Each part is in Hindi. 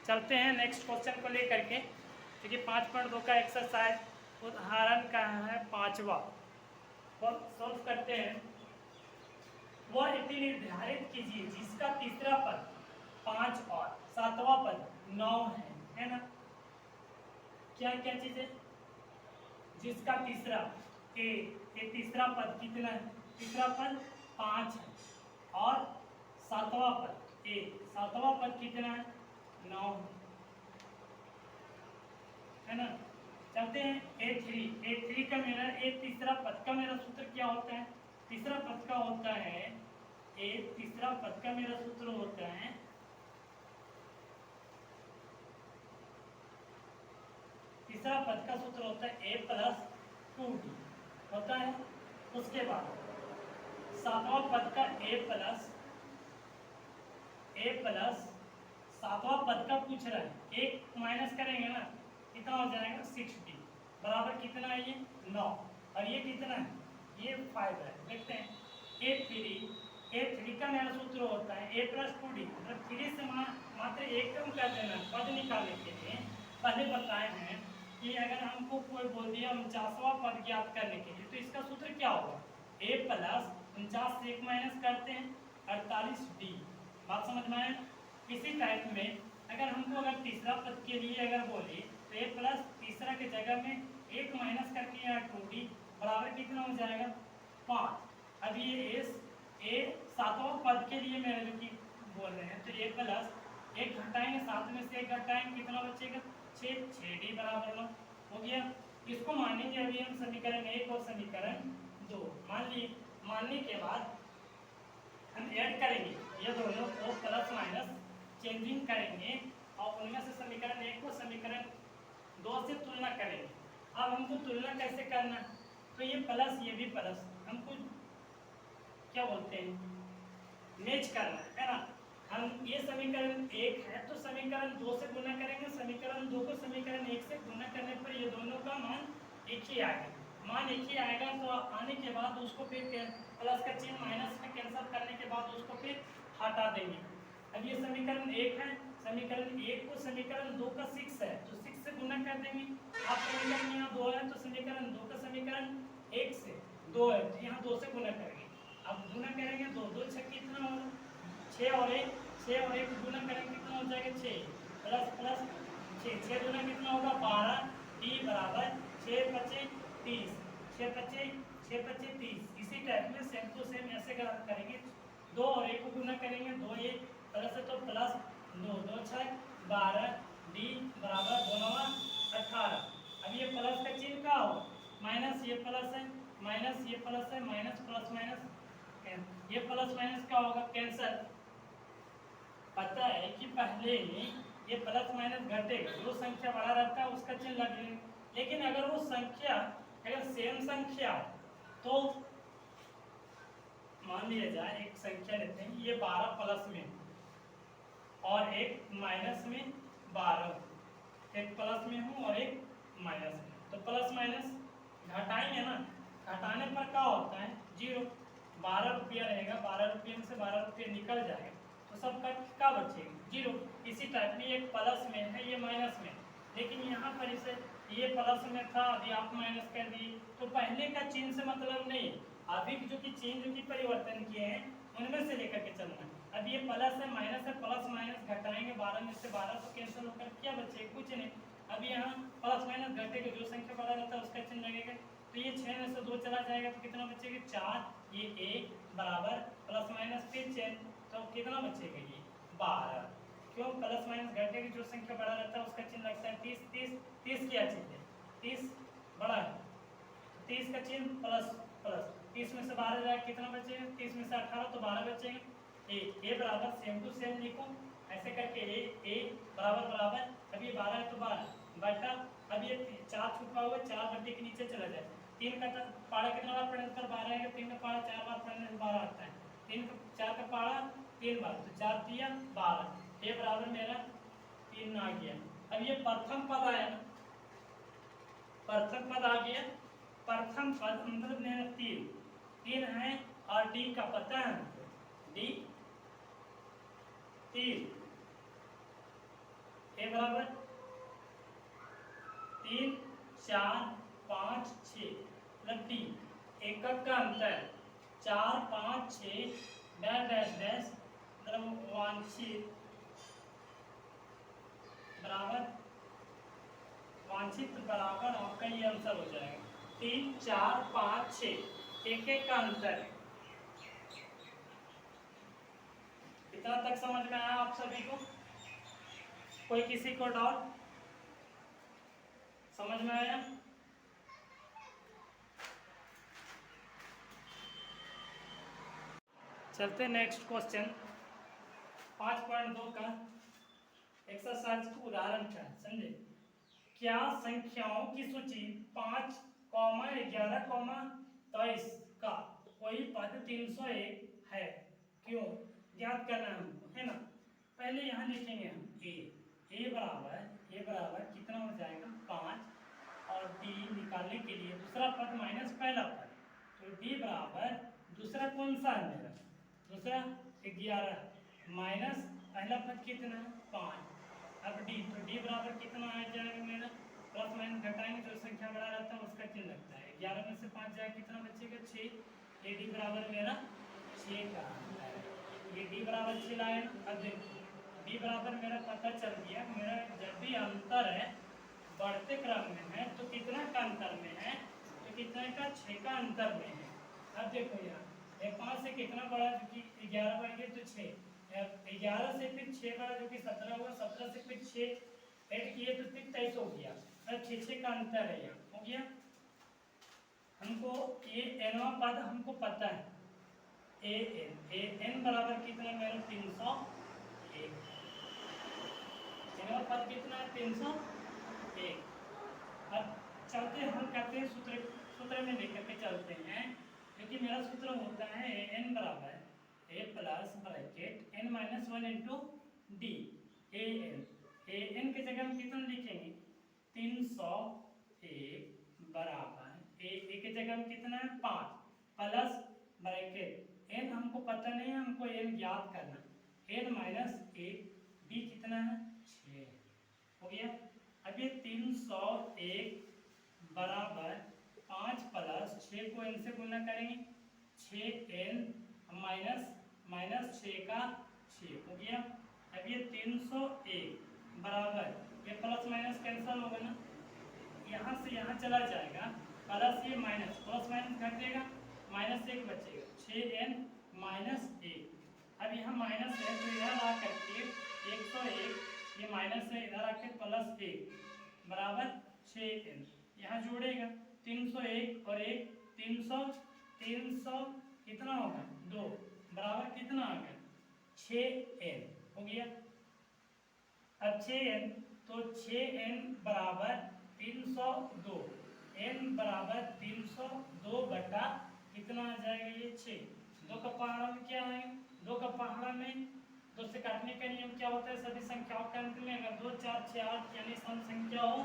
चलते हैं नेक्स्ट क्वेश्चन को लेकर के। देखिए 5.2 का एक्सरसाइज उदाहरण का है 5वां। सॉल्व करते हैं। वह रीति निर्धारित कीजिए जिसका तीसरा पद 5 और 7वां पद 9 है ना। क्या क्या चीज है जिसका तीसरा ये तीसरा पद कितना है? तीसरा पद 5 है और 7वां पद 7वां पद कितना है? 9 है ना। चलते हैं A3 का मेरा तीसरा पद का मेरा सूत्र क्या होता है? तीसरा पद का होता है तीसरा पद का मेरा सूत्र होता है तीसरा पद का सूत्र होता है A प्लस 2D होता है। उसके बाद 7वां पद का A प्लस 7वां पद का पूछ रहा है। एक माइनस करेंगे ना कितना हो जाएगा? 6D बराबर कितना है? ये 9 और ये कितना है? ये 5 है। देखते हैं A3 का मेरा सूत्र होता है A प्लस 2D मतलब 3 से मात्र एक कम कर देना पद निकालने के लिए। पहले बताए हैं कि अगर हमको कोई बोल दिया 49वां पद ज्ञात करने के लिए तो इसका सूत्र क्या होगा? A प्लस 49 से 1 माइनस करते हैं 48D। बात समझ में आए? इसी टाइप में अगर हमको तीसरा पद के लिए अगर बोले तो A प्लस तीसरा के जगह में 1 माइनस करके यहाँ 2D बराबर कितना हो जाएगा? 5। अब ये A 7वां पद के लिए मेरे जो कि बोल रहे हैं तो A प्लस 1 घटाएंगे 7 में से 1 घटाएंगे कितना बचेगा? 6D बराबर 9 हो गया। इसको मानेंगे अभी हम समीकरण 1 और समीकरण 2 मानने के बाद हम ऐड करेंगे ये दोनों को प्लस माइनस चेंजिंग करेंगे और उनमें से समीकरण 1 को समीकरण 2 से तुलना करेंगे। अब हमको तुलना कैसे करना? तो ये प्लस ये भी प्लस हमको क्या बोलते हैं? मैच करना है ना। हम ये समीकरण 1 है तो समीकरण 2 से गुणा करेंगे। समीकरण 2 को समीकरण 1 से गुणा करने पर ये दोनों का मान एक ही आएगा। मान एक ही आएगा तो आने के बाद उसको फिर प्लस का चिन्ह माइनस में कैंसिल करने के बाद उसको फिर हटा देंगे। अब ये समीकरण 1 है। समीकरण 1 को समीकरण 2 का 6 है तो 6 से गुणा कर देंगे। आप समीकरण यहाँ 2 है तो समीकरण 2 का समीकरण 1 से 2 है तो यहाँ 2 से गुणा करेंगे। अब गुणा करेंगे 2 6 कितना होगा? 6 और 1 गुणा करेंगे कितना हो जाएगा? 6 प्लस 6 गुना कितना होगा? 12D बराबर 6 25 30 6 25 30। इसी टाइप में सेम टू सेम ऐसे करेंगे। 2 और 1 को गुना करेंगे 2 1 प्लस है तो प्लस 2 2 6 12D बराबर 2 9 18। अब ये प्लस का चिन्ह क्या होगा? माइनस ये प्लस है माइनस ये प्लस है माइनस प्लस माइनस ये प्लस माइनस क्या होगा? कैंसल। पता है कि पहले ये प्लस माइनस घटेगा जो संख्या बड़ा रहता है उसका चिन्ह लगेगा। लेकिन अगर वो संख्या अगर सेम संख्या तो मान लिया जाए एक संख्या लेते हैं ये 12 प्लस में और एक माइनस में 12 एक प्लस में हूँ और एक माइनस में तो प्लस माइनस घटाएंगे ना। घटाने पर क्या होता है? 0। 12 रुपया रहेगा 12 रुपये में से 12 रुपये निकल जाएगा तो सबका क्या बचेगा? 0। इसी टाइप में एक प्लस में है ये माइनस में लेकिन यहाँ पर इसे ये प्लस में था अभी आप माइनस कर दिए तो पहले का चिन्ह से मतलब नहीं। अभी जो कि चिन्ह जो कि परिवर्तन किए हैं उनमें से लेकर के चलना है। अब ये प्लस है माइनस है प्लस माइनस घटाएंगे 12 में से 12 तो कैंसिल होकर क्या बचेगा? कुछ नहीं। अभी यहाँ प्लस माइनस घटेगा जो संख्या बड़ा रहता है उसका चिन्ह लगेगा तो ये 6 में से 2 चला जाएगा तो कितना बचेगा? 4 ये A बराबर प्लस माइनस फिर चेंज तो कितना बचेगा? ये 12। क्यों? प्लस माइनस घटेगा जो संख्या बड़ा रहता है उसका चिन्ह लगता है। 30 क्या चीज है? 30 बड़ा है 30 का चिन्ह प्लस प्लस 30 में से 12 जाएगा कितना बचेगा? 30 में से 18 तो 12 बचेगा। A बराबर सेम टू सेम लिखो ऐसे करके A बराबर बराबर अब ये 12 है तो 12 बटा अब ये 4 छुपा हुआ 4 बटे के नीचे चला जाए। 3 का पारा कितना बार पढ़ने पर 12 आएगा? 3 का पारा 4 बार पढ़ने पर 12 आता है। 4 का पारा 3 बार तो 4 3 12 A बराबर मेरा 3 आ गया। अब ये प्रथम पद आया ना प्रथम पद आ गया। प्रथम पद मतलब मेरा 3 है और D का पता है D 3 ए बराबर 3 4 5 6 मतलब डी एकक का अंतर 4 5 6 डैश डैश डैश मतलब वांछित बराबर वांछित बराबर आपका ये आंसर हो जाएगा 3 4 5 6 एक एक का अंतर है। इतना तक समझ में आया आप सभी को? कोई किसी को डाउट? समझ में आया? चलते नेक्स्ट क्वेश्चन 5.2 का एक्सरसाइज का उदाहरण क्या है समझे। क्या संख्याओं की सूची 5, 11, 23 का कोई पद 301 है? क्यों? ज्ञात करना है हमको, है ना। पहले यहाँ लिखेंगे हम ए बराबर कितना हो जाएगा 5 और डी निकालने के लिए दूसरा पद माइनस पहला पद, तो डी बराबर दूसरा कौन सा है मेरा? दूसरा 11 माइनस पहला पद कितना है 5। अब डी, तो डी बराबर कितना आ जाएगा मेरा? प्लस माइनस घटाएंगे जो संख्या बड़ा रहता है उसका चिन्ह लगता है। 11 में से 5 जाए कितना बचेगा 6। ये डी बराबर मेरा 6 का है। ये डी बराबर 6 लाए ना। अब देखो डी बराबर मेरा पता चल गया। मेरा जब भी अंतर है बढ़ते क्रम में है तो कितना का अंतर में है? तो कितने का? 6 का अंतर में है। अब देखो यहाँ 5 से कितना बड़ा जो कि 11 बढ़ गया तो 6, 11 से फिर 6 बड़ा जो कि 17 हुआ, 17 से फिर 6 ऐड किए तो फिर 23 हो गया। अब 6 का अंतर है यहाँ हो गया। हमको ये एनवा पद हमको पता है ए एन बराबर कितना मेरा 301। एनवा पद कितना है 301। अब चलते हम कहते हैं सूत्र में लेकर के चलते हैं, क्योंकि मेरा सूत्र होता है एन बराबर a plus bracket n minus 1 into d. A n के जगह हम कितना लिखेंगे 301 बराबर ए के जगह हम कितना है 5 प्लस ब्रैकेट एन हमको पता नहीं है, हमको एन ज्ञात करना। एन माइनस 1 डी कितना है 6 हो गया। अब ये 301 बराबर 5 प्लस 6 को एन से गुना करेंगे 6n माइनस 6 का 6 हो गया। अब ये 301 बराबर ये प्लस माइनस कैंसिल होगा ना, यहाँ से यहाँ चला जाएगा प्लस ये माइनस, प्लस माइनस घटेगा माइनस 1 बचेगा 6n माइनस 1। अब यहाँ माइनस है तो इधर ला करके 101 ये माइनस है इधर आके प्लस 1 बराबर 6n। यहाँ जोड़ेगा 301 और 1 300 कितना होगा 2 बराबर कितना आ गया 6n हो गया। अब 6n तो 6n बराबर 302, n बराबर 302 बटा कितना आ जाएगा ये 6। 2 का पहाड़ा में क्या है 2 का पहाड़ा में 2 से काटने का नियम क्या होता है सभी संख्याओं के अंत में अगर 2 4 6 8 यानी सम संख्या हो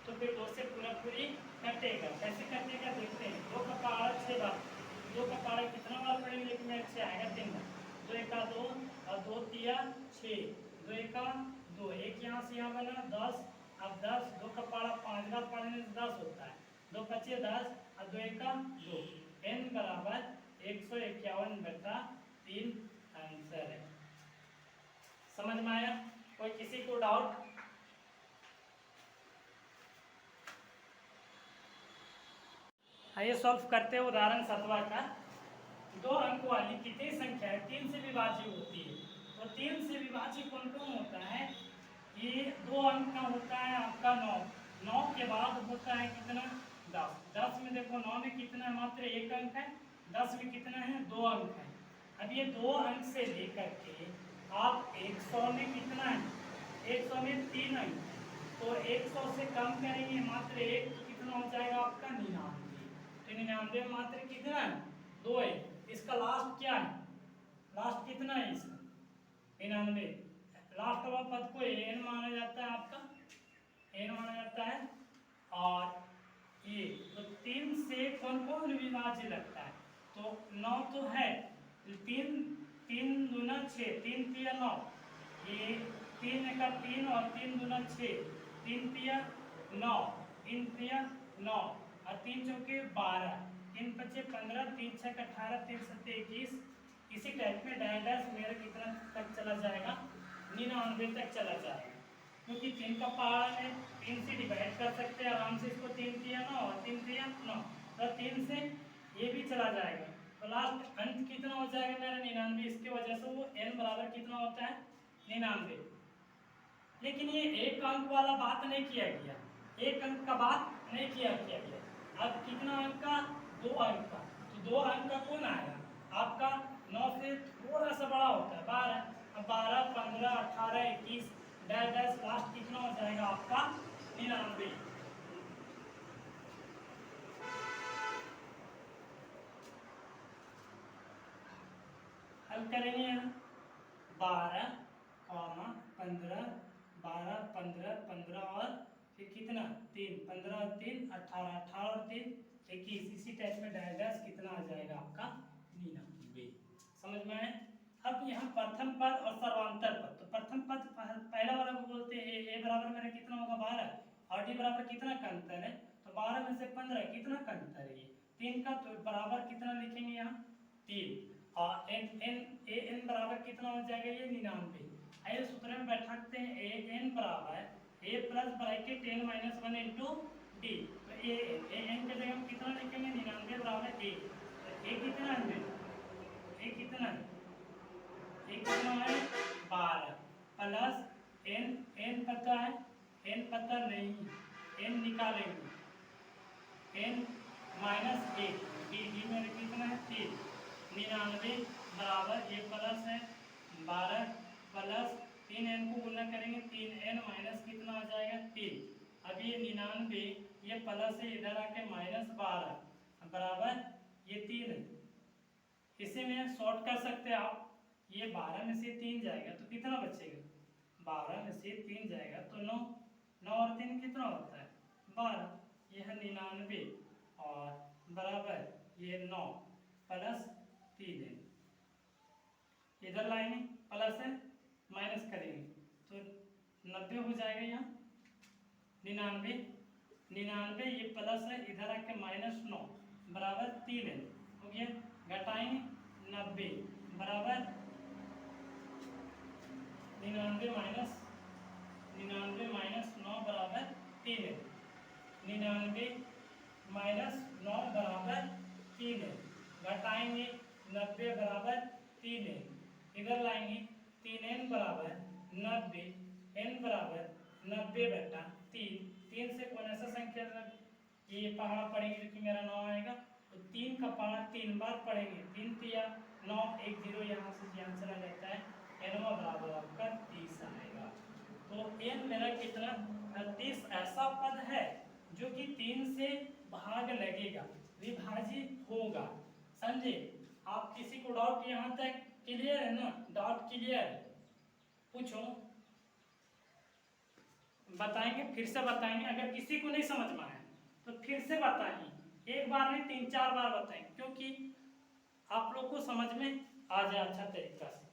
तो फिर 2 से पूरी कटेगा। कैसे कटेगा देखते हैं। 2 का पहाड़ा 6 बार, 2 का पहाड़ा कितना बार पढ़ेंगे एक में 6 आएगा 3 बार, 2 एका 2 और 2 तिया 6, 2 एका 2, एक यहाँ से यहाँ बना 10। अब 10 2 का पहाड़ा 5 बार पढ़ने से 10 होता है, 2 बचे 10 और 2 एका 2। n बराबर 151 बटा 3 आंसर है। समझ में आया? कोई किसी को डाउट? आइए सॉल्व करते हैं उदाहरण 7वां का। 2 अंक वाली कितनी संख्या है 3 से विभाज्य होती है? तो 3 से विभाज्य कौन कौन होता है? ये 2 अंक का होता है आपका 9, 9 के बाद होता है कितना 10, 10 में देखो 9 में कितना है मात्र 1 अंक है, 10 में कितना है 2 अंक है। अब ये 2 अंक से लेकर के आप 100 में कितना है 100 में 3 अंक, तो 100 से कम करेंगे मात्र 1 तो कितना हो जाएगा आपका 99। तो 99 में मात्र कितना है 2 है। इसका लास्ट क्या है लास्ट कितना है इसका 99। लास्ट वाला पद को n माना जाता है, आपका n माना जाता है। और ये तो 3 से कौन कौन विभाज्य लगता है? तो 9 तो है, 3 3 दूना 6, 3 3 9, ये 3 का 3 और 3 दूना 6, 3 तिया 9, 3 तिया 9 और 3 चौके 12, 3 पचे 15, 3 छः 18, 3 सत्ते 21। इसी टाइप में डैश मेरा कितना तक चला जाएगा, 99 तक चला जाएगा, क्योंकि 3 का पहाड़ा है, 3 से डिवाइड कर सकते हैं आराम से इसको, 3 तिया 9 और 3 तिया 9, तो 3 से ये भी चला जाएगा, तो लास्ट अंत कितना हो जाएगा मेरा 99। इसकी वजह से वो n बराबर कितना होता है 99। लेकिन ये एक अंक वाला बात नहीं किया गया, एक अंक का बात नहीं किया गया। अब कितना अंक का, 2 अंक का, तो 2 अंक का कौन आएगा आपका, 9 से थोड़ा सा बड़ा होता है 12, अब 12 15 18 21 डैश डैश लास्ट कितना हो जाएगा आपका 99। हल करेंगे यहाँ 12 15 12 15 15 और फिर कितना 3 15 और 3 18 18 और 3 21। इसी टाइप में डैश डैश कितना आ जाएगा आपका 99। समझ में आए। अब यहाँ प्रथम पद और सर्वांतर पद, तो प्रथम पद पहला वाला को बोलते हैं ए बराबर मेरा कितना होगा 12 और डी बराबर कितना का अंतर है, तो 12 में से 15 कितना का अंतर है, ये 3 का, तो बराबर कितना लिखेंगे यहाँ 3 और एन बराबर कितना हो जाएगा ये 99। आइए सूत्र में बैठाते हैं ए एन बराबर a plus bracket n minus 1 into d, तो ए एन के जगह हम कितना लिखेंगे 99 बराबर ए, तो ए कितना है, ए कितना है, ए कितना है 12 प्लस एन पता है, एन पता नहीं, एन निकालेंगे, एन माइनस ए, डी में कितना है 3, 99 बराबर ये प्लस है 12 प्लस 3 एन को गुना करेंगे 3 एन माइनस कितना आ जाएगा 3। अब ये 99 ये प्लस है इधर आके माइनस 12 बराबर ये 3 है, इसे में शॉर्ट कर सकते हैं आप, ये 12 में से 3 जाएगा तो कितना बचेगा, 12 में से 3 जाएगा तो 9, 9 और 3 कितना होता है 12, यह 99 और बराबर ये 9 प्लस 3 है, इधर लाएंगे प्लस है माइनस करेंगे तो 90 हो जाएगा, यहाँ 99 ये प्लस है इधर आके माइनस 9 बराबर 3 है, हो गया, घटाएंगे 90 बराबर 99 माइनस 9 बराबर 3 है, 99 माइनस 9 बराबर 3 है, घटाएंगे 90 बराबर 3 है, इधर लाएंगे 3n बराबर 90, n बराबर 90 बटा 3 से कौन ऐसा संख्या ये पहाड़ा पढ़ेंगे जो कि मेरा 9 आएगा, तो 3 का पहाड़ा 3 बार पढ़ेंगे, 3 तिया 9 1 0 यहाँ से यहाँ चला जाता है, n बराबर आपका 30 आएगा। तो n मेरा कितना 30 ऐसा पद है जो कि 3 से भाग लगेगा, विभाजित होगा, समझे आप। किसी को डाउट यहाँ तक क्लियर है ना, डाउट क्लियर पूछो, बताएंगे, फिर से बताएंगे, अगर किसी को नहीं समझ में आया तो फिर से बताएंगे, एक बार नहीं 3 4 बार बताएंगे, क्योंकि आप लोग को समझ में आ जाए अच्छा तरीका से।